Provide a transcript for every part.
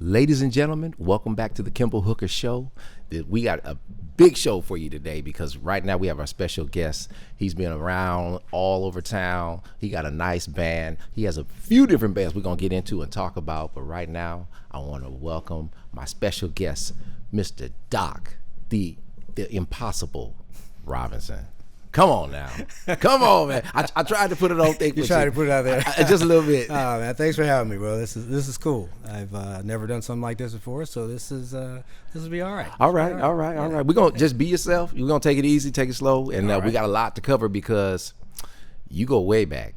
Ladies and gentlemen, welcome back to the Kimball Hooker Show. We got a big show for you today because right now we have our special guest. He's been around all over town. He got a nice band. He has a few different bands we're going to get into and talk about. But right now, I want to welcome my special guest, Mr. Doc, the Impossible Robinson. Come on now. Come on, man. I tried to put it on thick. You tried to put it out there. Just a little bit. Oh, man, thanks for having me, bro. This is cool. I've never done something like this before, so this will be all right. All right. We're going to just be yourself. We're going to take it easy, take it slow, and we got a lot to cover because you go way back.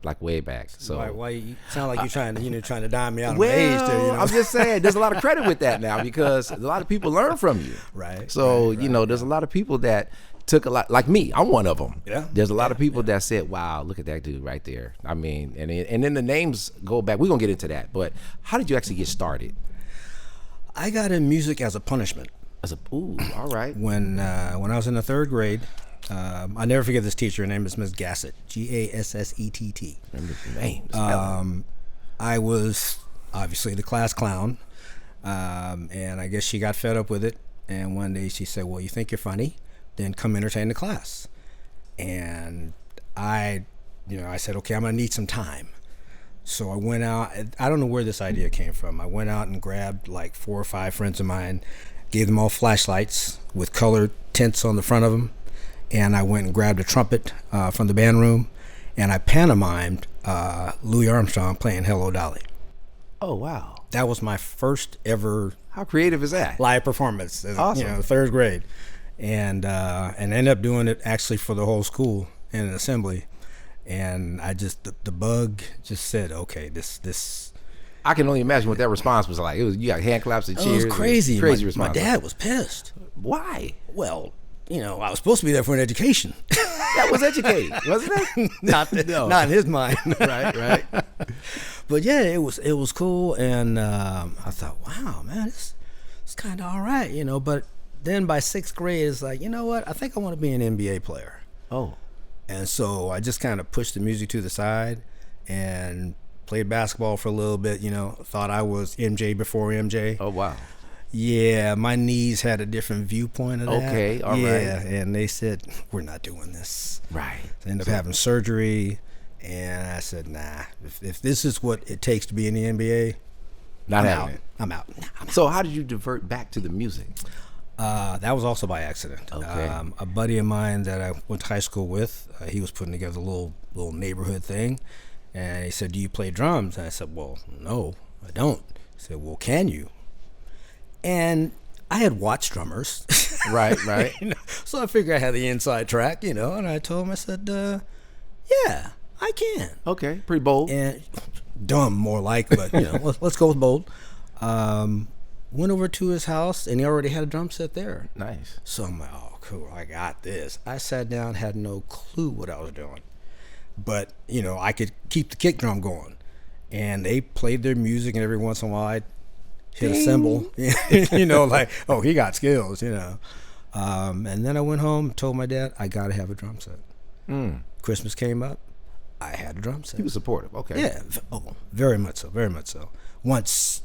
Like way back. So why you sound like you're trying to dime me out of my age there, I'm just saying there's a lot of credit with that now because a lot of people learn from you. Right. So, there's a lot of people that took a lot, like me, I'm one of them. Yeah. There's a lot of people that said, wow, look at that dude right there. I mean, and then the names go back. We're going to get into that. But how did you actually get started? I got in music as a punishment. All right. When I was in the third grade, I never forget this teacher. Her name is Miss Gassett, Gassett. Remember the names. I was obviously the class clown, and I guess she got fed up with it. And one day she said, well, you think you're funny? Then come entertain the class. And I said, okay, I'm going to need some time. So I went out. I don't know where this idea came from. I went out and grabbed like 4 or 5 friends of mine, gave them all flashlights with colored tints on the front of them. And I went and grabbed a trumpet from the band room, and I pantomimed Louis Armstrong playing Hello, Dolly. Oh, wow. That was my first ever... How creative is that? Live performance. Awesome. Third grade. And ended up doing it actually for the whole school in an assembly. And I just, the bug just said, okay, this. I can only imagine what that response was like. You got hand claps and cheers. It was crazy. Crazy response. My dad was pissed. Why? Well, I was supposed to be there for an education. That was educated, wasn't it? Not in his mind. Right. But yeah, it was cool. And I thought, wow, man, it's kind of all right, But then by 6th grade, it's like, you know what? I think I want to be an NBA player. Oh. And so I just kind of pushed the music to the side and played basketball for a little bit, Thought I was MJ before MJ. Oh, wow. Yeah, my knees had a different viewpoint of that. Okay, all right. Yeah, and they said, we're not doing this. Right. I ended up having surgery, and I said, nah, if this is what it takes to be in the NBA, I'm having it. I'm out. So how did you divert back to the music? That was also by accident. Okay. A buddy of mine that I went to high school with, he was putting together a little neighborhood thing, and he said, do you play drums? And I said, well, no, I don't. He said, well, can you? And I had watched drummers. Right. So I figured I had the inside track, and I told him, I said, yeah, I can. Okay, pretty bold. And dumb, more like, but, let's go with bold. Went over to his house, and he already had a drum set there. Nice. So I'm like, oh, cool, I got this. I sat down, had no clue what I was doing. But, I could keep the kick drum going. And they played their music, and every once in a while I'd hit a cymbal, like, oh, he got skills, And then I went home and told my dad, I got to have a drum set. Christmas came up, I had a drum set. He was supportive, okay. Yeah, very much so. Once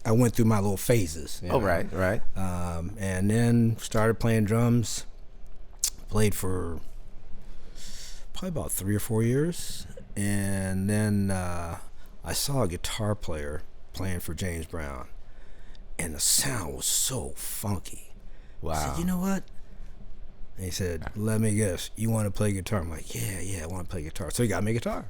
I went through my little phases. Right. And then started playing drums. Played for probably about 3 or 4 years. And then I saw a guitar player playing for James Brown. And the sound was so funky. Wow. I said, you know what? And he said, let me guess, you want to play guitar? I'm like, yeah, I want to play guitar. So he got me a guitar.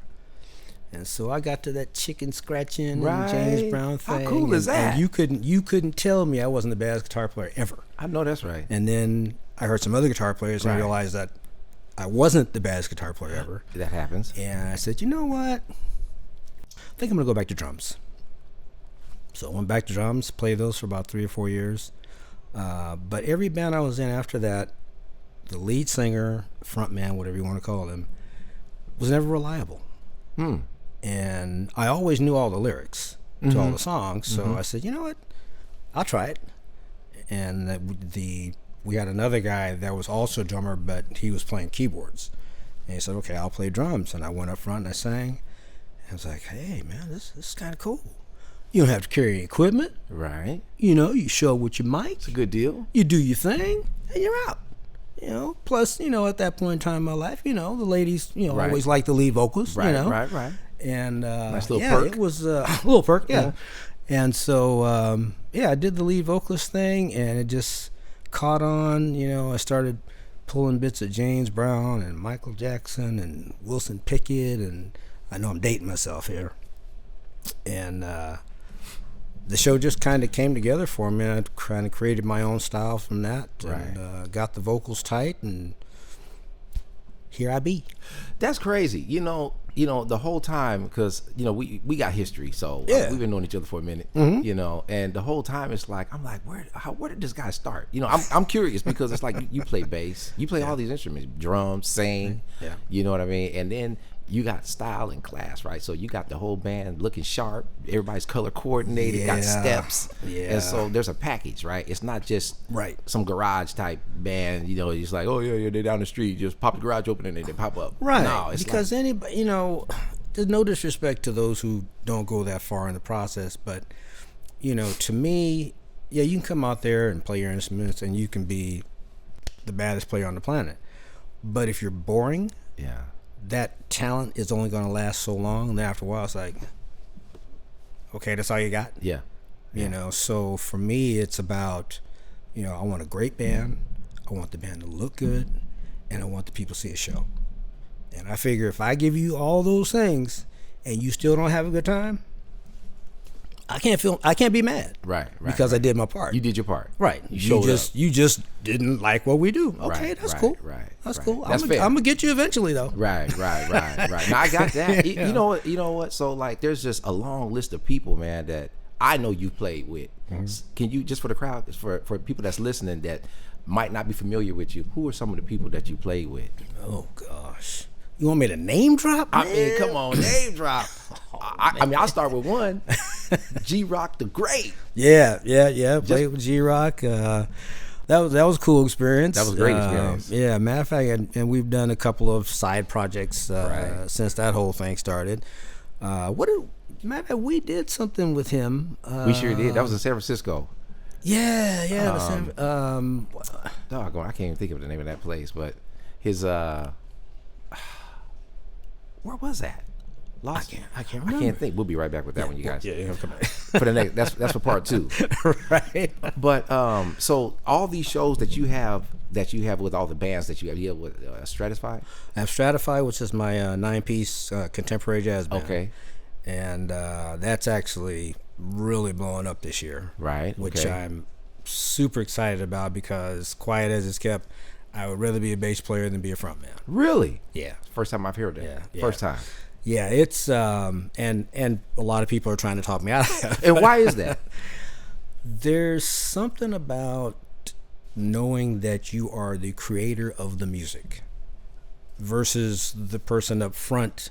And so I got to that chicken scratching and James Brown thing. How cool is that? And you couldn't tell me I wasn't the best guitar player ever. I know that's right. And then I heard some other guitar players and realized that I wasn't the best guitar player ever. That happens. And I said, you know what? I think I'm going to go back to drums. So I went back to drums, played those for about 3 or 4 years. But every band I was in after that, the lead singer, frontman, whatever you want to call him, was never reliable. And I always knew all the lyrics to all the songs. So I said, you know what? I'll try it. And we had another guy that was also a drummer, but he was playing keyboards. And he said, okay, I'll play drums. And I went up front and I sang. And I was like, hey, man, this is kind of cool. You don't have to carry any equipment. Right. You show up with your mic. It's a good deal. You do your thing, and you're out. Plus, at that point in time in my life, the ladies, Right. always like the lead vocals. Right, right. And Nice little yeah, perk. it was a little perk, yeah. And so, I did the lead vocalist thing, and it just caught on. I started pulling bits of James Brown and Michael Jackson and Wilson Pickett, and I know I'm dating myself here. And the show just kind of came together for me. I kind of created my own style from that, and got the vocals tight, and here I be. That's crazy. The whole time, because we got history, so we've been knowing each other for a minute. And the whole time it's like I'm like, where did this guy start? I'm curious because it's like you play bass, you play all these instruments, drums, sing. You know what I mean? And then you got style and class, right? So you got the whole band looking sharp. Everybody's color coordinated, got steps. And so there's a package, right? It's not just some garage type band, it's like, oh yeah, they're down the street, just pop the garage open and they pop up. Right. No, it's because anybody, there's no disrespect to those who don't go that far in the process, but to me, you can come out there and play your instruments and you can be the baddest player on the planet. But if you're boring, that talent is only going to last so long, and then after a while it's like, okay, that's all you got. So for me it's about, I want a great band, I want the band to look good, and I want the people to see a show. And I figure if I give you all those things and you still don't have a good time, I can't be mad. Right. Because I did my part. You did your part. Right. You just didn't like what we do. Okay, that's cool. That's cool. That's I'm fair. gonna get you eventually though. Right. Now I got that. You know what? So like, there's just a long list of people, man, that I know you played with. Can you, just for the crowd, for people that's listening that might not be familiar with you, who are some of the people that you played with? Oh gosh. You want me to name drop? I mean, come on, name drop. I'll start with one. G-Rock the Great. Yeah. Played with G-Rock. That was a cool experience. That was a great experience. Matter of fact, and we've done a couple of side projects since that whole thing started. Matter of fact, we did something with him. We sure did. That was in San Francisco. Yeah. Doggone, I can't even think of the name of that place, but his where was that? Lost. I can't remember. I can't think. We'll be right back with that one, you guys. Yeah, come back. For the next, that's for part 2. Right. But so all these shows that you have with all the bands that you have with Stratify. I have Stratify, which is my 9-piece contemporary jazz band. Okay. And that's actually really blowing up this year. Right. Which I'm super excited about because, quiet as it's kept, I would rather be a bass player than be a frontman. Really? Yeah. First time I've heard that. Yeah. First time. Yeah, it's and a lot of people are trying to talk me out of it. And why is that? There's something about knowing that you are the creator of the music versus the person up front,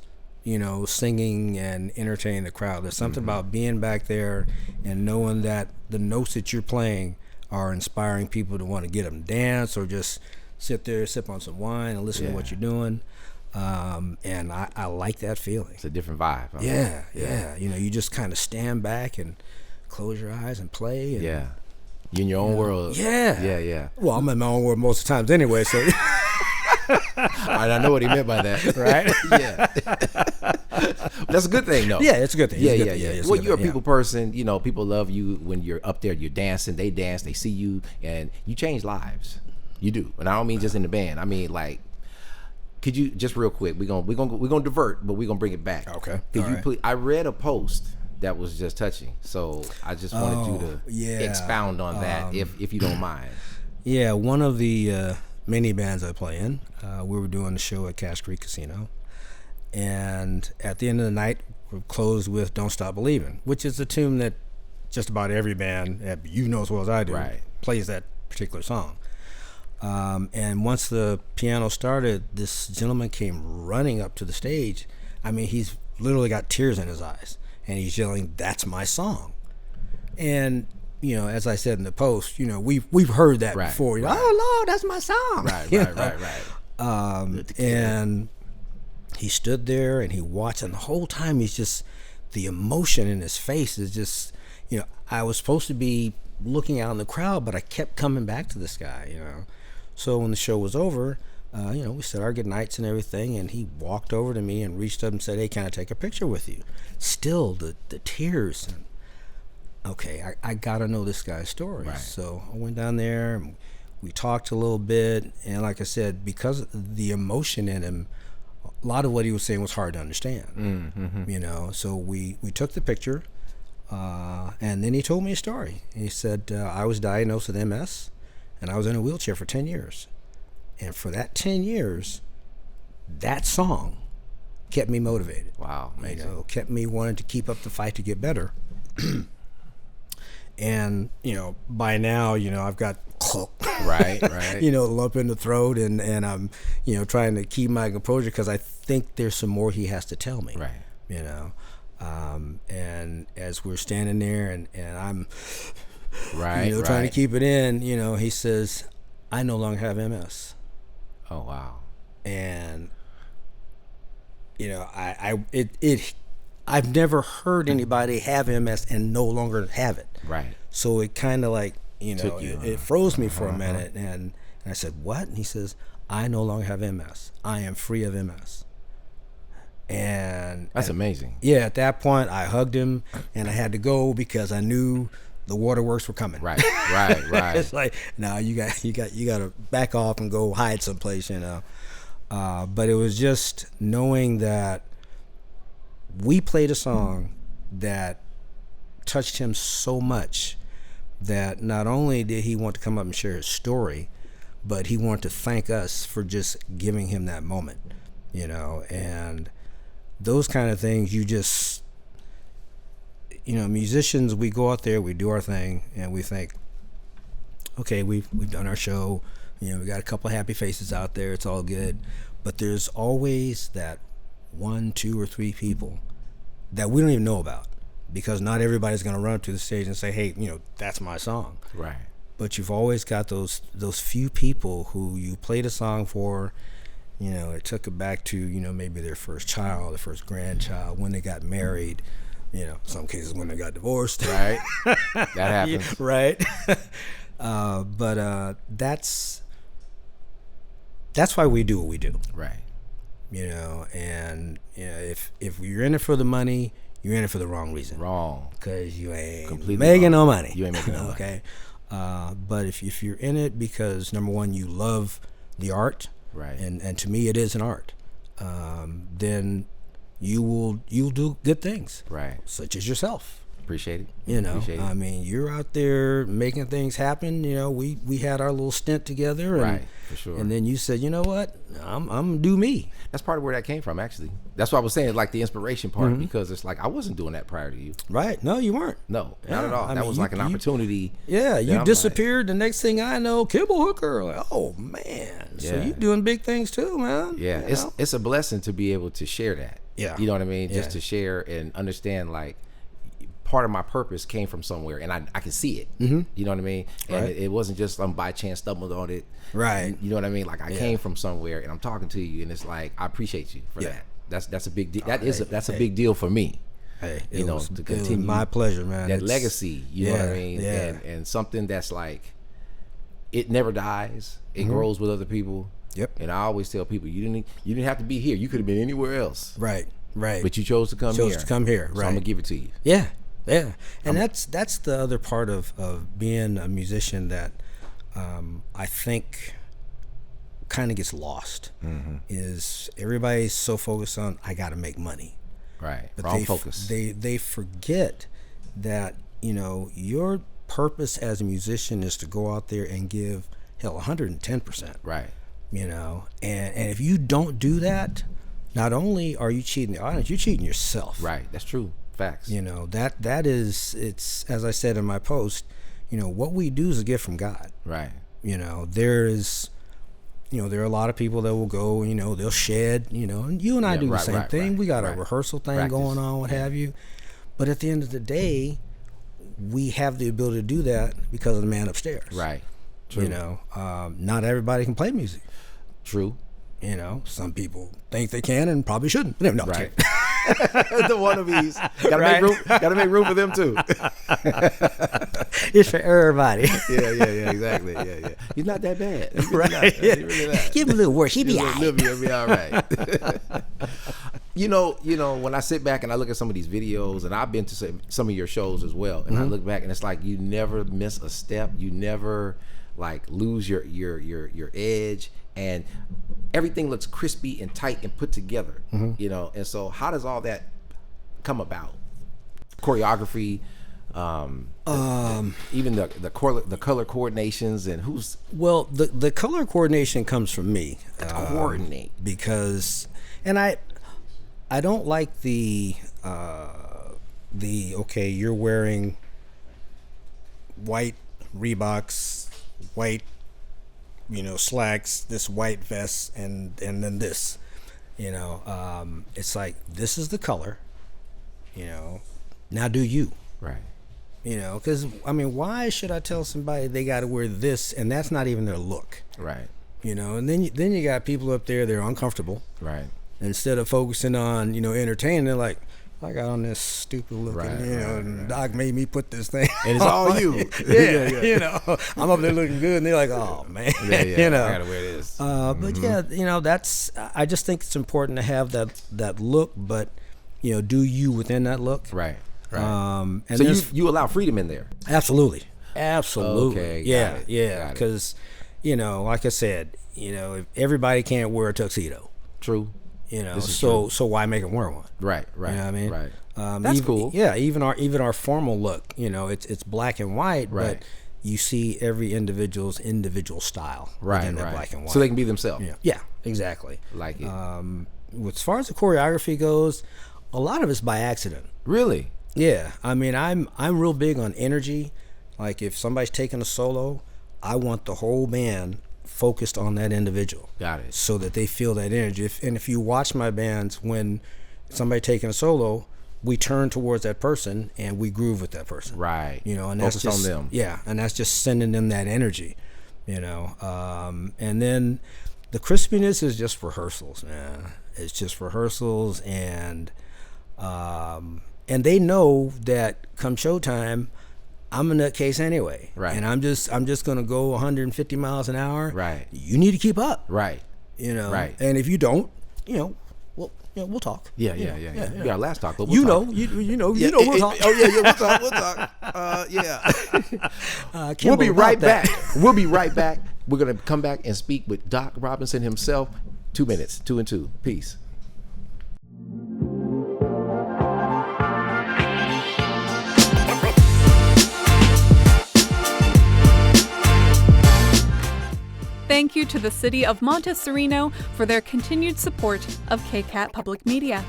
singing and entertaining the crowd. There's something about being back there and knowing that the notes that you're playing are inspiring people to want to get up and dance or just sit there, sip on some wine and listen to what you're doing. And I like that feeling. It's a different vibe. Huh? Yeah. You just kind of stand back and close your eyes and play. And, you're in your own world. Yeah. Well, I'm in my own world most of the times anyway, so. I know what he meant by that. Right? Yeah. That's a good thing, though. Yeah, it's a good thing. Yeah. Well, you're a people person. People love you when you're up there, you're dancing, they dance, they see you, and you change lives. You do. And I don't mean just in the band. I mean, like, could you, just real quick, we're gonna divert, but we're gonna bring it back. Okay. Could you please, I read a post that was just touching, so I just wanted you to expound on that, if you don't mind. Yeah, one of the many bands I play in, we were doing a show at Cache Creek Casino, and at the end of the night, we closed with "Don't Stop Believing," which is a tune that just about every band, you know as well as I do, plays that particular song. And once the piano started, this gentleman came running up to the stage. I mean, he's literally got tears in his eyes, and he's yelling, "That's my song!" And as I said in the post, we've heard that before. Oh Lord, that's my song. Right. And he stood there and he watched, and the whole time he's just the emotion in his face is just, I was supposed to be looking out in the crowd, but I kept coming back to this guy, So when the show was over, we said our good nights and everything, and he walked over to me and reached up and said, "Hey, can I take a picture with you?" Still, the tears. And, okay, I got to know this guy's story. Right. So I went down there, and we talked a little bit, and like I said, because of the emotion in him, a lot of what he was saying was hard to understand. Mm-hmm. So we took the picture, and then he told me a story. He said, I was diagnosed with MS, and I was in a wheelchair for 10 years. And for that 10 years, that song kept me motivated. Wow, amazing. Kept me wanting to keep up the fight to get better. And, by now, I've got right. lump in the throat, and I'm, trying to keep my composure because I think there's some more he has to tell me. Right. And as we're standing there and I'm, right, trying to keep it in, he says, "I no longer have MS." Oh, wow. And, I've never heard anybody have MS and no longer have it. Right. So it kind of like, it froze me for a minute. And I said, "What?" And he says, "I no longer have MS. I am free of MS." And that's amazing. Yeah, at that point, I hugged him, and I had to go because I knew the waterworks were coming. Right. It's like, no, you got to back off and go hide someplace, But it was just knowing that we played a song that touched him so much that not only did he want to come up and share his story, but he wanted to thank us for just giving him that moment, and those kind of things. You just, musicians, we go out there, we do our thing, and we think, okay, we've done our show, we got a couple of happy faces out there, it's all good. But there's always that 1, 2, or 3 people that we don't even know about, because not everybody's going to run up to the stage and say, "Hey, that's my song." Right. But you've always got those few people who you played a song for. It took it back to, maybe their first child, their first grandchild, when they got married, some cases when they got divorced. Right. That happens. Right. But that's why we do what we do. Right. And if you're in it for the money, you're in it for the wrong reason. Wrong. Because you ain't completely making wrong. no money. You ain't making no money. Okay. But if you're in it because, number one, you love the art, right, and to me it is an art, then you'll do good things, right, such as yourself. Appreciate it. Appreciate it. I mean, you're out there making things happen. We had our little stint together, and, right, for sure. And then you said, "You know what? I'm gonna do me." That's part of where that came from, actually. That's what I was saying, like the inspiration part, because it's like I wasn't doing that prior to you. Right? No, you weren't. No, not at all. That was like an opportunity. Yeah, you disappeared. The next thing I know, Kimball Hooker. Like, oh man, so you doing big things too, man. Yeah, it's a blessing to be able to share that. Yeah, you know what I mean. Just to share and understand, like, part of my purpose came from somewhere, and I can see it. Mm-hmm. You know what I mean? And it wasn't just by chance stumbled on it. Right. You know what I mean? Like, I came from somewhere, and I'm talking to you, and it's like, I appreciate you for that. That's a big deal. That's a big deal for me. Hey, to continue. My pleasure, man. That legacy. You know what I mean? Yeah. And something that's like, it never dies. It grows with other people. Yep. And I always tell people, you didn't have to be here. You could have been anywhere else. Right. But you chose to come here. So I'm gonna give it to you. Yeah. Yeah, and that's the other part of being a musician that I think kind of gets lost. Is everybody's so focused on, I got to make money, right? But wrong focus. They forget that your purpose as a musician is to go out there and give 110%. Right. And if you don't do that, not only are you cheating the audience, you're cheating yourself. Right. That's true. Facts. That is, it's, as I said in my post, what we do is a gift from God. Right. There are a lot of people that will go, they'll shed, and you and I do the same thing. Right, we got a rehearsal thing going on, what have you. But at the end of the day, we have the ability to do that because of the man upstairs. Right. True. Not everybody can play music. True. Some people think they can and probably shouldn't. No, right. The wannabes. Gotta Right. make room. Gotta make room for them too. It's for everybody. Yeah, exactly. Yeah. He's not that bad. He's really not. He's really not. Give him a little worse. He'll be all He'll right. be all right. You know, when I sit back and I look at some of these videos, and I've been to some of your shows as well, and I look back and it's like you never miss a step. You never like lose your edge, and everything looks crispy and tight and put together. You know, and so how does all that come about? Choreography, even the color coordinations, and who's Well, the color coordination comes from me. coordinate. Because, and I don't like the okay, you're wearing white Reeboks, white, slacks, this white vest, and then this, it's like, this is the color, now do you. Right. Because, why should I tell somebody they got to wear this, and that's not even their look, Right. and then you got people up there, they're uncomfortable. Right. Instead of focusing on, entertaining, they're like, I got on this stupid looking, Right, and Doc made me put this thing. And it's all you. Yeah. I'm up there looking good, and they're like, oh, man. I gotta wear this. But yeah, that's, I just think it's important to have that look, but, do you within that look. Right. And So you allow freedom in there. Absolutely. Okay, Yeah. got it. Because, like I said, if everybody can't wear a tuxedo. True. This is So why make them wear one? Right. You know what I mean? Right. That's cool. Yeah, even our formal look, it's black and white, Right. but you see every individual's individual style within that black and white. So they can be themselves. Yeah, exactly. Like it. As far as the choreography goes, a lot of it's by accident. Really? Yeah, I'm real big on energy. Like if somebody's taking a solo, I want the whole band focused on that individual. Got it. So that they feel that energy. If you watch my bands, when somebody taking a solo, we turn towards that person and we groove with that person. Right. And that's Focus just on them. Yeah, and that's just sending them that energy. And then the crispiness is just rehearsals, man. It's just rehearsals, and they know that come showtime, I'm a nutcase anyway. Right. And I'm just gonna go 150 miles an hour. Right. You need to keep up. Right. Right. And if you don't, we'll talk. Yeah. We got last talk, but You we'll know, talk. we'll talk. We'll talk. Yeah. We'll Kimball, be about right that. back. We'll be right back. We're gonna come back and speak with Doc Robinson himself. 2 minutes, 2 and 2. Peace. Thank you to the City of Montessorino for their continued support of KCAT Public Media.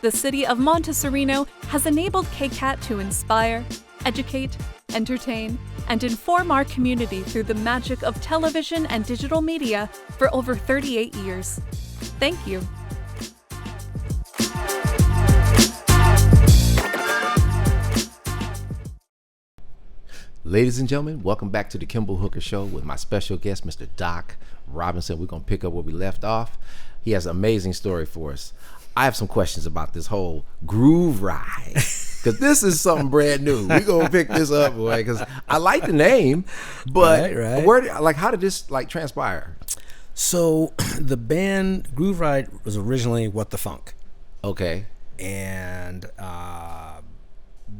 The City of Montessorino has enabled KCAT to inspire, educate, entertain, and inform our community through the magic of television and digital media for over 38 years. Thank you. Ladies and gentlemen, welcome back to the Kimball Hooker Show with my special guest, Mr. Doc Robinson. We're going to pick up where we left off. He has an amazing story for us. I have some questions about this whole groove ride, because this is something brand new. We're going to pick this up, boy, because I like the name, but Right. how did this transpire? So the band Groove Ride was originally What the Funk. Okay. And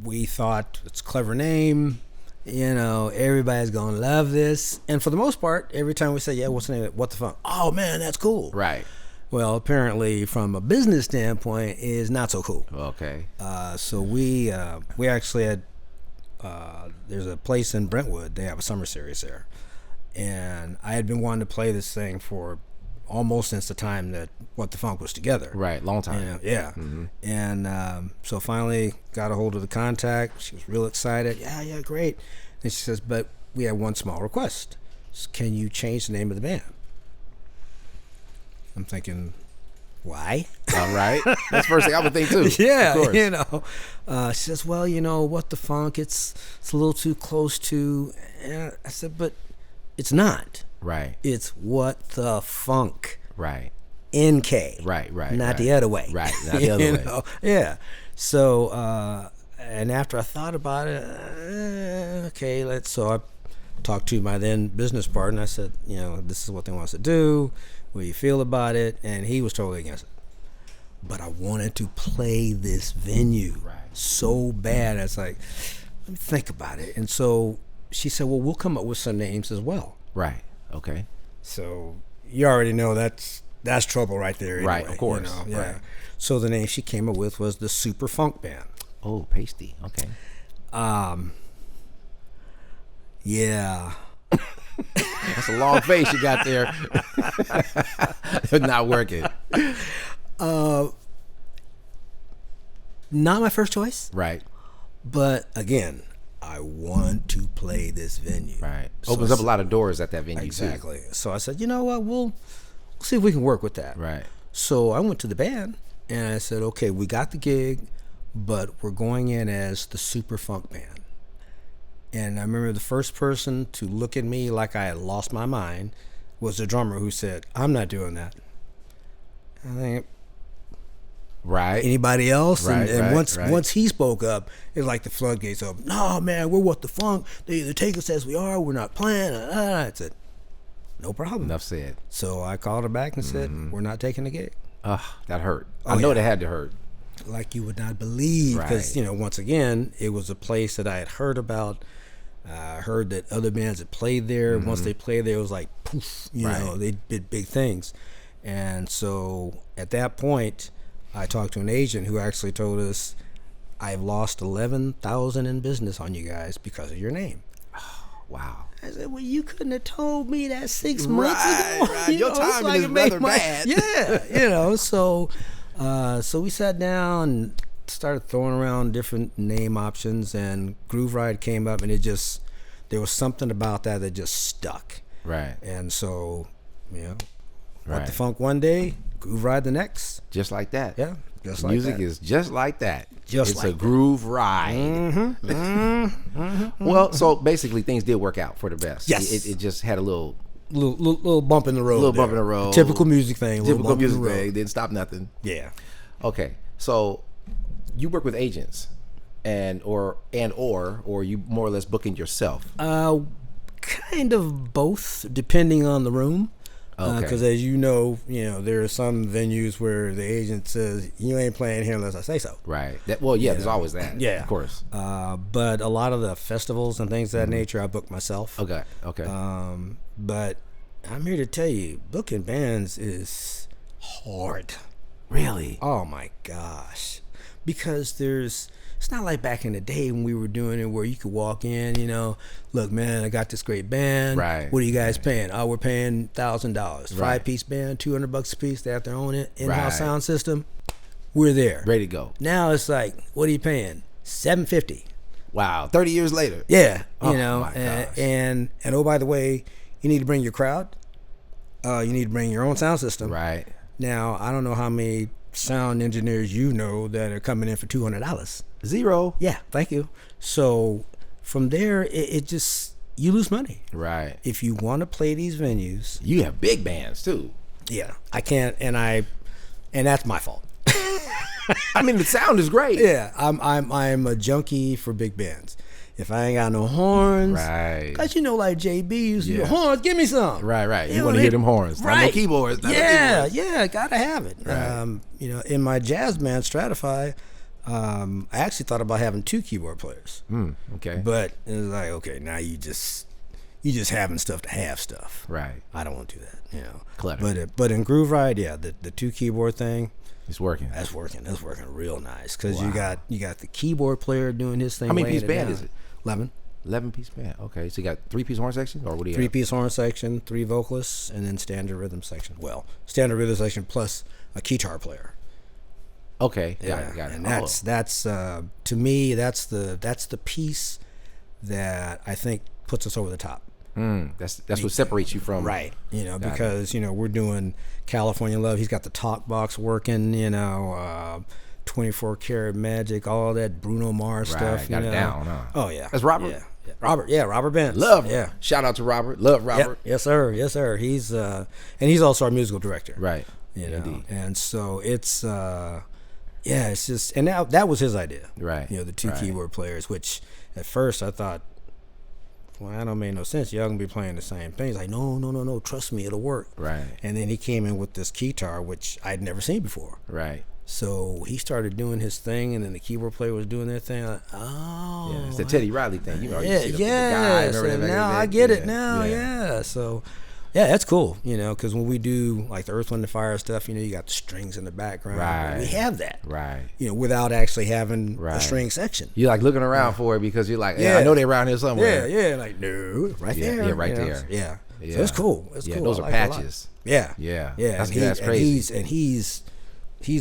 we thought it's a clever name. Everybody's gonna love this. And for the most part, every time we say, yeah, what's the name of it? What the Funk? Oh man, that's cool. Right. Well, apparently from a business standpoint, is not so cool. Okay. So we actually had there's a place in Brentwood. They have a summer series there, and I had been wanting to play this thing for almost since the time that What the Funk was together. Right. Long time. Yeah. Mm-hmm. And so finally got a hold of the contact. She was real excited. Yeah, great. And she says, but we have one small request. Can you change the name of the band? I'm thinking, why? All right. That's the first thing I would think too. Yeah, Of course. she says, well, What the Funk, it's a little too close to. And I said, but it's not. Right. It's What the Funk. Right. NK. Right. Not the other way. Right. Not the other way. Yeah. So, and after I thought about it, okay, so I talked to my then business partner. I said, this is what they want us to do. What do you feel about it? And he was totally against it. But I wanted to play this venue so bad. I was like, let me think about it. And so she said, well, we'll come up with some names as well. Right. Okay. So you already know that's trouble right there. Anyway, Right. Of course. Yeah. Right. So the name she came up with was the Super Funk Band. Oh, pasty. Okay. Yeah. That's a long face you got there. Not working. Not my first choice. Right. But again, I want to play this venue. Right. Opens up a lot of doors at that venue. Exactly. Too. So I said, you know what? We'll see if we can work with that. Right. So I went to the band and I said, okay, we got the gig, but we're going in as the Super Funk Band. And I remember the first person to look at me like I had lost my mind was the drummer, who said, I'm not doing that. I think, right. Anybody else? Right, and right. once he spoke up, it was like the floodgates opened. No, man, we're what the funk. They either take us as we are, we're not playing. I said, no problem. Enough said. So I called her back and said, we're not taking the gig. That hurt. I know that had to hurt. Like you would not believe. Because, once again, it was a place that I had heard about. I heard that other bands had played there. Once they played there, it was like, poof, they did big things. And so at that point, I talked to an agent who actually told us, I've lost 11,000 in business on you guys because of your name. Oh, wow. I said, well, you couldn't have told me that 6 months ago. Right. Your timing is rather bad. Yeah, so we sat down and started throwing around different name options, and Groove Ride came up, and there was something about that just stuck. Right. And so, What the Right. Funk one day, Groove Ride the next. Just like that. Yeah, just like Music that. is just like that. Just it's like a that. groove ride. Well, so basically things did work out for the best. Yes. It just had a little Little bump in the road. Little bump in the road. Typical music thing. little typical bump in the music road. thing. Didn't stop nothing. Yeah. Okay. So you work with agents or you more or less booking yourself. Kind of both, depending on the room. Okay. Because as you know, there are some venues where the agent says, you ain't playing here unless I say so. Right. There's always that. Yeah. Of course. But a lot of the festivals and things of that nature, I book myself. Okay. But I'm here to tell you, booking bands is hard. Really? Oh my gosh. Because it's not like back in the day when we were doing it where you could walk in, look, man, I got this great band. Right. What are you guys paying? Oh, we're paying $1,000. Right. 5-piece band, $200 a piece. They have their own in-house Right. sound system. We're there. Ready to go. Now it's like, what are you paying? $750. Wow. 30 years later. Yeah. Oh, my gosh. And oh, by the way, you need to bring your crowd. You need to bring your own sound system. Right. Now, I don't know how many sound engineers that are coming in for $200. Zero. Yeah, thank you. So from there, it just, you lose money. Right. If you want to play these venues. You have big bands too. Yeah, I can't, and that's my fault. I mean, the sound is great. Yeah, I'm a junkie for big bands. If I ain't got no horns, Right. cause like JB used to Yeah. horns, give me some. Right. You know, want to they- hear them horns. Not no Right. keyboards. Not no Yeah, keyboards. gotta have it. Right. In my jazz band Stratify, I actually thought about having 2 keyboard players. Okay. But it was like, okay, now you just having stuff to have stuff. Right. I don't want to do that, Clutter. But in Groove Ride, yeah, the 2 keyboard thing, It's working. that's working real nice because you got the keyboard player doing his thing. How many laying piece band down. is it? 11. 11-piece band. Okay. So you got 3-piece horn section, or what do you 3-piece horn section, 3 vocalists, and then standard rhythm section. Well, standard rhythm section plus a guitar player. have? Okay. Got it. And that's to me that's the piece that I think puts us over the top. That's what separates you from Right. Got Because we're doing California Love. He's got the talk box working. 24 Karat Magic, all that Bruno Mars Right, stuff. got it down, huh? Oh yeah. That's Robert? Yeah. Robert Benz. Love. Yeah. Shout out to Robert. Love Robert. Yep. Yes, sir. He's and he's also our musical director. Right. You know, Indeed. and so it's it's just, and that was his idea, Right. You know, the two Right. keyboard players, which at first I thought, well, that don't make no sense. Y'all gonna be playing the same thing. He's like, no, trust me, it'll work. Right. And then he came in with this guitar, which I'd never seen before. Right. So he started doing his thing, and then the keyboard player was doing their thing. Like, oh, Yeah, it's the Teddy Riley thing. You know, you yeah, see the guy, remember that back in now the day? I get it Yeah, now. Yeah. So, yeah, that's cool. You know, because when we do like the Earth, Wind, and Fire stuff, you know, you got the strings in the background. Right. We have that. Right. You know, without actually having Right. a string section. You're like looking around for it because you're like, yeah, I know they're around here somewhere. Yeah. Like, no, right Yeah, there. yeah, right you know? there. Yeah. Yeah. So it's cool. It's Yeah, cool. those I are like it a lot. patches. Yeah. Yeah. Yeah. That's crazy. And he's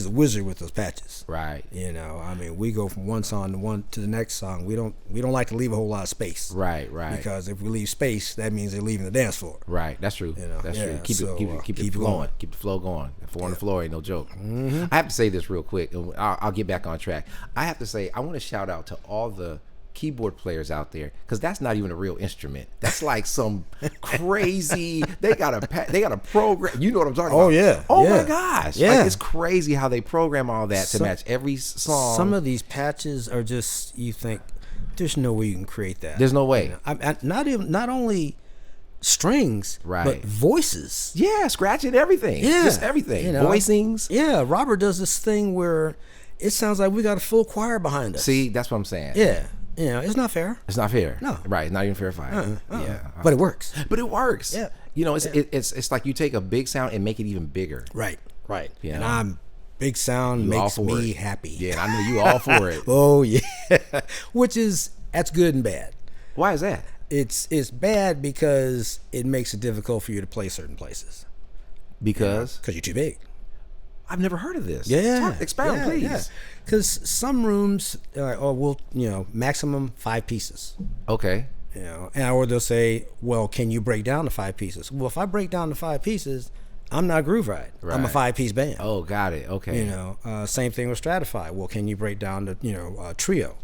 a wizard with those patches. Right. You know, I mean, we go from one song to the next song. We don't like to leave a whole lot of space. Right. Because if we leave space, that means they're leaving the dance floor. Right. That's true. You know, That's yeah, true. Keep so, it keep flowing. it going. Keep the flow going. The four on the floor ain't no joke. I have to say this real quick, and I'll get back on track. I have to say I want to shout out to all the keyboard players out there, because that's not even a real instrument. That's like some crazy. They got a program. You know what I'm talking about? Oh yeah. Oh yeah. my gosh. Yeah. Like, it's crazy how they program all that to match every song. Some of these patches are just, you think there's no way you can create that. There's no way. You know, not only strings, Right. but voices. Yeah, scratching everything. Yeah, Just everything. you know. Voicings. Yeah, Robert does this thing where it sounds like we got a full choir behind us. See, that's what I'm saying. Yeah, you know, it's not fair, It's not fair. No. Right. It's not even fair fight. Yeah. but it works. But it works. Yeah. You know, it's like you take a big sound and make it even bigger. Right. Yeah. And I'm big sound You all makes for me it. happy. Yeah, and I know you all for it. Oh yeah, that's good and bad. Why is that? It's bad because it makes it difficult for you to play certain places Because because you're too big. I've never heard of this. Yeah, Expound, please. Because some rooms, will maximum 5 pieces. Okay. You know, or they'll say, well, can you break down to 5 pieces? Well, if I break down to 5 pieces, I'm not Groove Ride. I'm a Right. 5-piece band. Oh, got it. Okay. You know, same thing with Stratify. Well, can you break down to trio?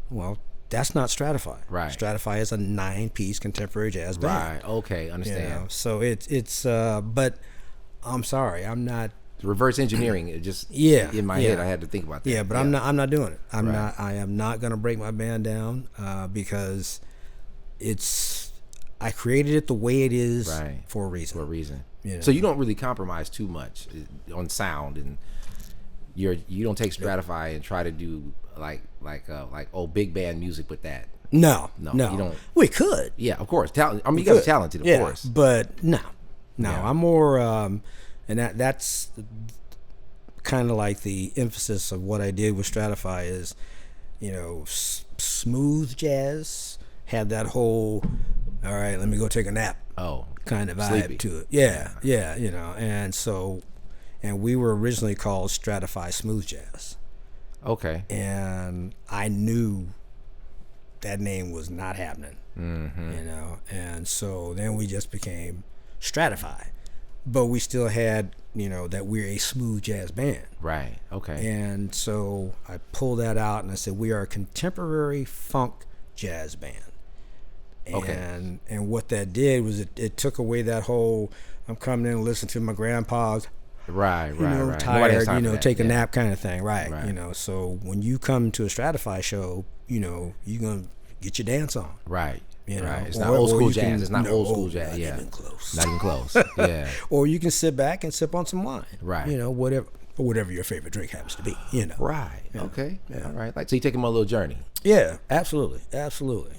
Well, that's not Stratify. Right. Stratify is a 9-piece contemporary jazz band. Right. Okay. You Understand. know, so it's but I'm sorry, I'm not. Reverse engineering. It just in my yeah. head, I had to think about that. Yeah, but I'm not doing it. Right. I am not gonna break my band down because I created it the way it is Right. for a reason. For a reason. Yeah. So you don't really compromise too much on sound, and you don't take Stratify and try to do like big band music with that. No, No, no, you don't. We could. Yeah, of course. Talent. I mean, you guys are talented, of course. But no. Yeah. I'm more, and that's kind of like the emphasis of what I did with Stratify is, smooth jazz had that whole, all right, let me go take a nap Oh, kind of vibe sleepy. to it. Yeah, and we were originally called Stratify Smooth Jazz, Okay. and I knew that name was not happening. Mm-hmm. And so then we just became Stratify, but we still had that we're a smooth jazz band. Right. Okay. And so I pulled that out and I said we are a contemporary funk jazz band. Okay. And what that did was it took away that whole I'm coming in and listening to my grandpa's Right. Right. Nobody has tired, time for that. take a Yeah. nap kind of thing, right? Right. So when you come to a Stratify show, you're gonna get your dance on. Right. You know, Right. It's or- not old or school you jazz. can- It's not no, old school jazz. not Yeah. even close. Not even close. Yeah. Or you can sit back and sip on some wine. Right. Whatever your favorite drink happens to be. Right. Okay. All right. Like, so you take them on a little journey. Yeah, absolutely.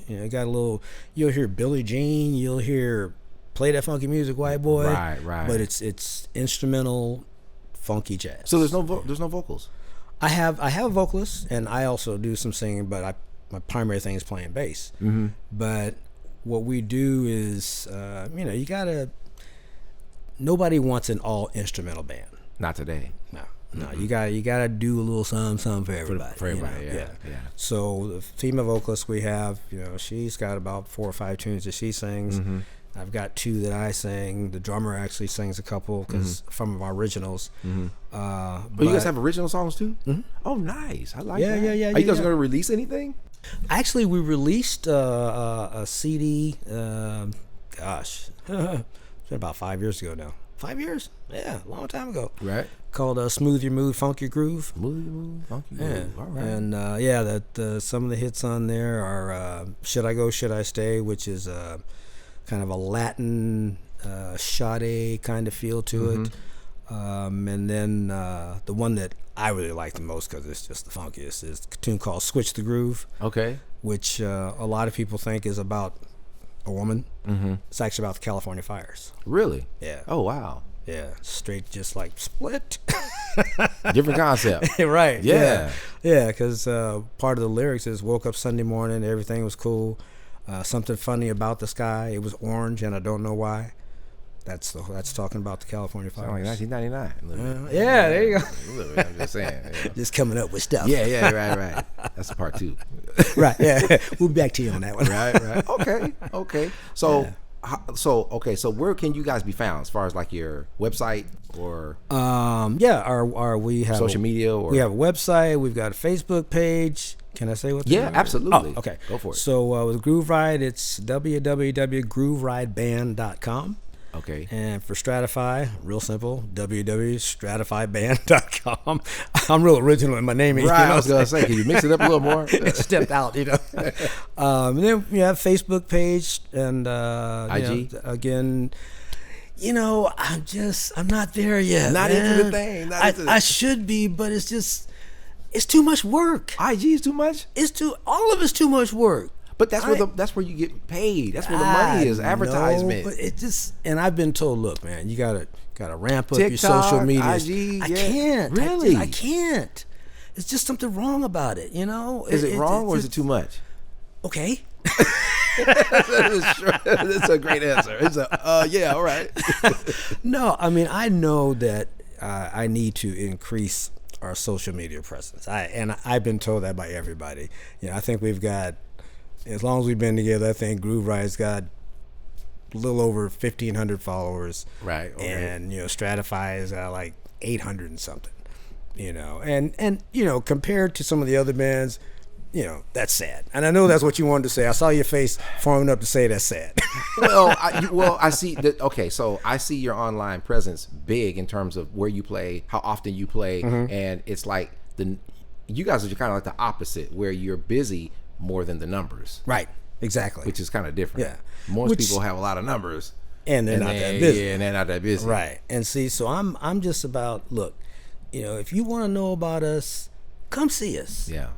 You got a little. You'll hear Billie Jean. You'll hear Play That Funky Music, White Boy. Right. But it's instrumental, funky jazz. So there's no vocals. I have a vocalist, and I also do some singing, but my primary thing is playing bass. Mm-hmm. But what we do is, you gotta. Nobody wants an all instrumental band. Not today. No, you gotta do a little something for everybody. For everybody. Yeah. So the female vocalist we have, she's got about 4 or 5 tunes that she sings. Mm-hmm. I've got 2 that I sing. The drummer actually sings a couple because from our originals. Mm-hmm. But you guys have original songs too? Mhm. Oh, nice. I like Yeah, that. yeah, yeah, Are you yeah, guys yeah. going to release anything? Actually, we released a CD. Gosh, it's been about 5 years ago now. 5 years? Yeah, a long time ago. Right. Called Smooth Your Mood, Funk Your Groove. Smooth Your Mood, Funky Groove. All right. And that some of the hits on there are Should I Go, Should I Stay, which is kind of a Latin Sade kind of feel to it. And then the one that I really like the most because it's just the funkiest is a tune called Switch the Groove. Okay. Which a lot of people think is about a woman. Mm-hmm. It's actually about the California fires. Really? Yeah. Oh, wow. Yeah. Straight just like split. Different concept. Right. Yeah. Yeah, because part of the lyrics is woke up Sunday morning, everything was cool. Something funny about the sky. It was orange and I don't know why. That's talking about the California fires. Sound like 1999. Yeah, there you go. A little bit, I'm just saying. Yeah. Just coming up with stuff. Yeah, right. That's part 2. Right, yeah. We'll be back to you on that one. Right. Okay. So, so where can you guys be found as far as like your website or we have social media? Or we have a website. We've got a Facebook page. Can I say what? Yeah, absolutely. Oh, okay. Go for it. So with Groove Ride, it's www.grooverideband.com. Okay. And for Stratify, real simple, www.stratifyband.com. I'm real original in my naming. Right, I was going to say, can you mix it up a little more? It stepped out, And then we have Facebook page and IG. Again, I'm not there yet. Not man. into the thing. I should be, but it's too much work. IG is too much? All of it's too much work. But that's where you get paid. That's where the money is. Advertisement. But and I've been told, look, man, you gotta ramp up TikTok, your social media. IG, I can't. Really? I can't. It's just something wrong about it, Is it wrong or is it too much? Okay. That's a great answer. It's yeah, all right. No, I mean, I know that I need to increase our social media presence. I've been told that by everybody. I think we've got, as long as we've been together, I think Groove Ride's got a little over 1,500 followers. Right. Okay. And, Stratify is at like 800 and something. And compared to some of the other bands, that's sad. And I know that's what you wanted to say. I saw your face forming up to say that's sad. I see that. Okay, so I see your online presence big in terms of where you play, how often you play, and it's like you guys are kind of like the opposite, where you're busy more than the numbers. Right. Exactly. Which is kind of different. Yeah. Most people have a lot of numbers, and they're not that busy. Yeah, and they're not that busy. Right. And see, so I'm just about, look, if you want to know about us, come see us. Yeah.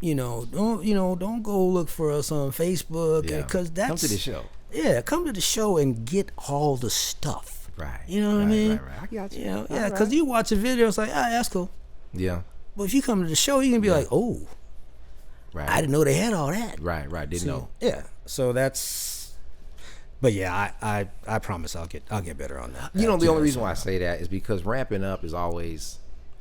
Don't go look for us on Facebook, because that's, come to the show. Yeah, come to the show and get all the stuff. Right. You know what I mean? Right. I got you. Yeah, because you watch a video, it's like, that's cool. Yeah. But if you come to the show, you can be like, oh, right. I didn't know they had all that. Right. Didn't know. Yeah. So that's. But yeah, I promise I'll get better on that. The only reason why I say that is because ramping up is always,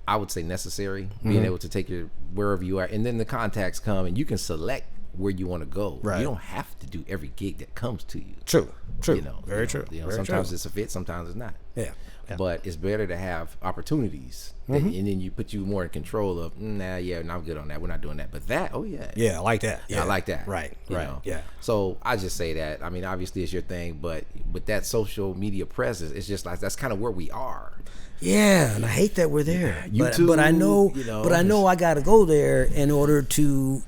I would say, necessary. Being able to take your wherever you are, and then the contacts come, and you can select where you want to go. Right. You don't have to do every gig that comes to you. True. Very true. Sometimes it's a fit, sometimes it's not. Yeah. But it's better to have opportunities, and then you put you more in control of. I'm good on that. We're not doing that. But that, yeah, I like that. Yeah, I like that. Right. Yeah. So I just say that. I mean, obviously it's your thing, but with that social media presence, it's just like that's kind of where we are. Yeah, and I hate that we're there. YouTube, but I know, I got to go there in order to.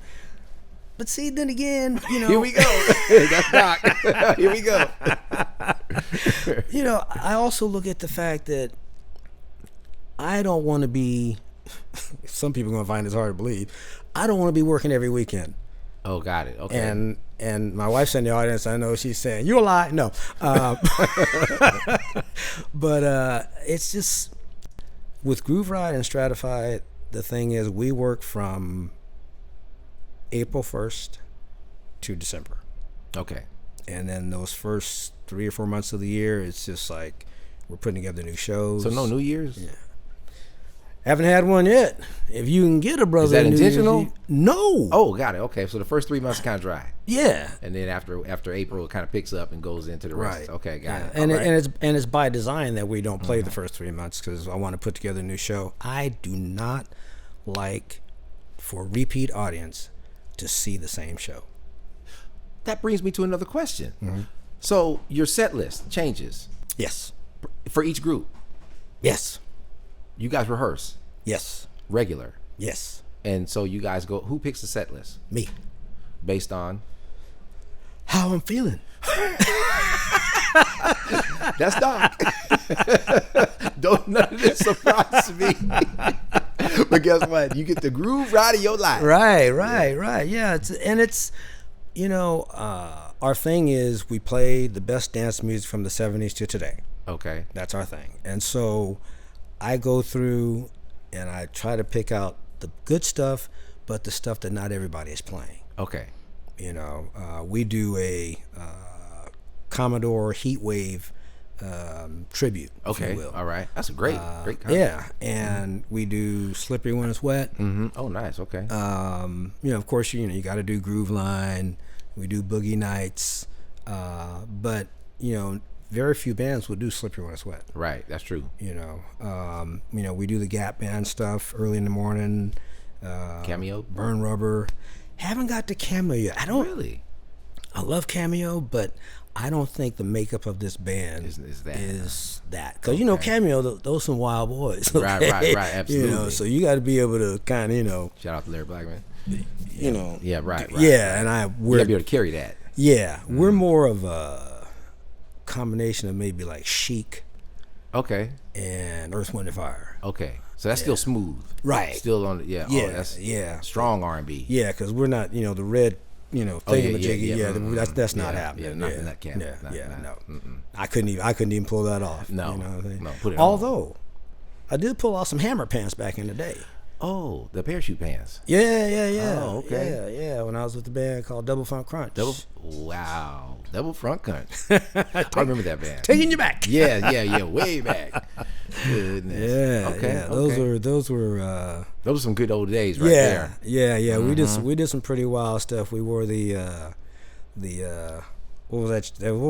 But see, then again, Here we go. That's Doc. Here we go. I also look at the fact that I don't want to be. Some people are going to find this hard to believe. I don't want to be working every weekend. Oh, got it. Okay. And my wife's in the audience. I know she's saying, "You a lie." No. But it's just with Groove Ride and Stratify. The thing is, we work from April 1st to December. Okay. And then those first 3 or 4 months of the year, it's just like we're putting together new shows. So no New Year's? Yeah. Haven't had one yet. If you can get a brother. Is that intentional? No. Oh, got it. Okay. So the first 3 months kind of dry. Yeah. And then after April, it kind of picks up and goes into the rest. Right. Okay, got it. And it's by design that we don't play the first 3 months because I want to put together a new show. I do not like for repeat audience to see the same show. That brings me to another question. So your set list changes. Yes. For each group, Yes. you guys rehearse Yes. regular, Yes. and so you guys go. Who picks the set list Me. based on? How I'm feeling. That's Doc. Don't none of this surprise me. But guess what? You get the groove right of your life. Right. Yeah. It's our thing is we play the best dance music from the 70s to today. Okay. That's our thing. And so I go through and I try to pick out the good stuff, but the stuff that not everybody is playing. Okay. We do a Commodore Heatwave tribute. Okay. If you will. All right. That's a great concept. Yeah, and we do Slippery When It's Wet. Mm-hmm. Oh, nice. Okay. Of course, you got to do Groove Line. We do Boogie Nights, but very few bands will do Slippery When It's Wet. Right. That's true. We do the Gap Band stuff early in the morning. Cameo. Burn Rubber. Haven't got to Cameo yet. I don't Really. I love Cameo, but I don't think the makeup of this band Is that. Because Cameo, those some wild boys. Okay? Right. Absolutely. So you got to be able to kind of Shout out to Larry Blackman. Yeah, right. Yeah, and You gotta be able to carry that. Yeah, we're more of a combination of maybe like Chic Okay. and Earth, Wind and Fire. Okay. So that's still smooth. Right. Still on the that's strong R&B. Yeah, because we're not the red thingamajiggy. Yeah. That's not happening. Yeah, nothing that can. No. I couldn't even pull that off. No. You know what I'm saying? No. Put it on. Although I did pull off some hammer pants back in the day. Oh, the parachute pants. Yeah. Oh, okay. Yeah. When I was with the band called Double Front Crunch. Double Front Crunch. I remember that band. Taking you back. Yeah, way back. Goodness. Yeah. Okay. Yeah. Those were those were some good old days right there. Yeah. Mm-hmm. We did some pretty wild stuff. We wore the what was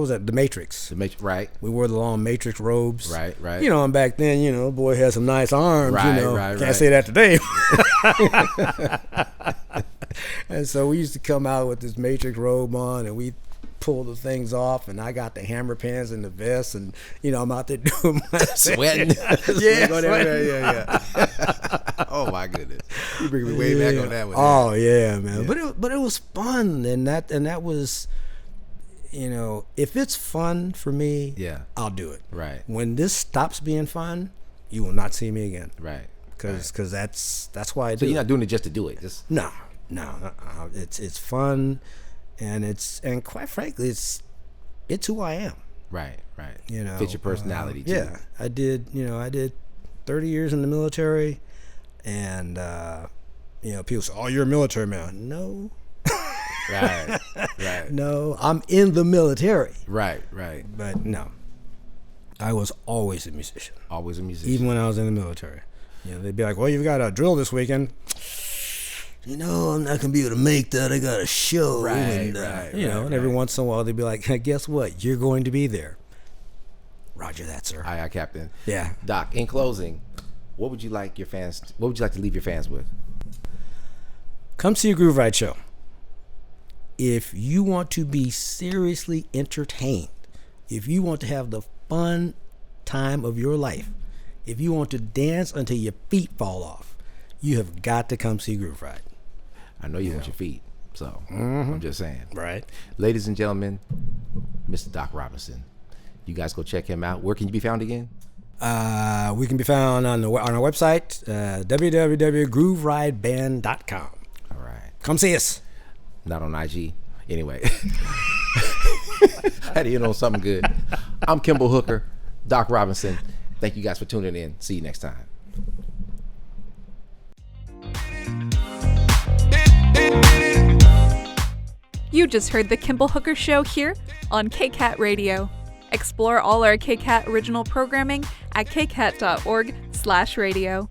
that? The Matrix. Right. We wore the long Matrix robes. Right. And back then, boy had some nice arms. Right. Can't say that today. And so we used to come out with this Matrix robe on, and we pull the things off, and I got the hammer pants and the vest, and I'm out there doing my sweating. Yeah. Oh my goodness, you bring me way back on that one. Oh yeah, man. Yeah. But it was fun, and that was, if it's fun for me, I'll do it. Right. When this stops being fun, you will not see me again. Right. Because that's why I do. So you're not doing it just to do it. Just no. It's fun. And quite frankly, it's who I am. Right. Fits your personality too. Yeah, I did 30 years in the military, and people say, "Oh, you're a military man." No. Right. No, I'm in the military. Right. But no, I was always a musician. Even when I was in the military. They'd be like, "Well, you've got a drill this weekend." I'm not gonna be able to make that. I got a show, and every once in a while they'd be like, "Guess what? You're going to be there." Roger that, sir. Aye, Captain. Yeah, Doc. In closing, what would you like to leave your fans with? Come see a Groove Ride show. If you want to be seriously entertained, if you want to have the fun time of your life, if you want to dance until your feet fall off, you have got to come see Groove Ride. I know you want your feet, so I'm just saying. Right. Ladies and gentlemen, Mr. Doc Robinson. You guys go check him out. Where can you be found again? We can be found on our website, www.grooverideband.com. All right. Come see us. Not on IG. Anyway. Had to end on something good. I'm Kimball Hooker, Doc Robinson. Thank you guys for tuning in. See you next time. You just heard the Kimball Hooker Show here on KCAT Radio. Explore all our KCAT original programming at kcat.org/radio.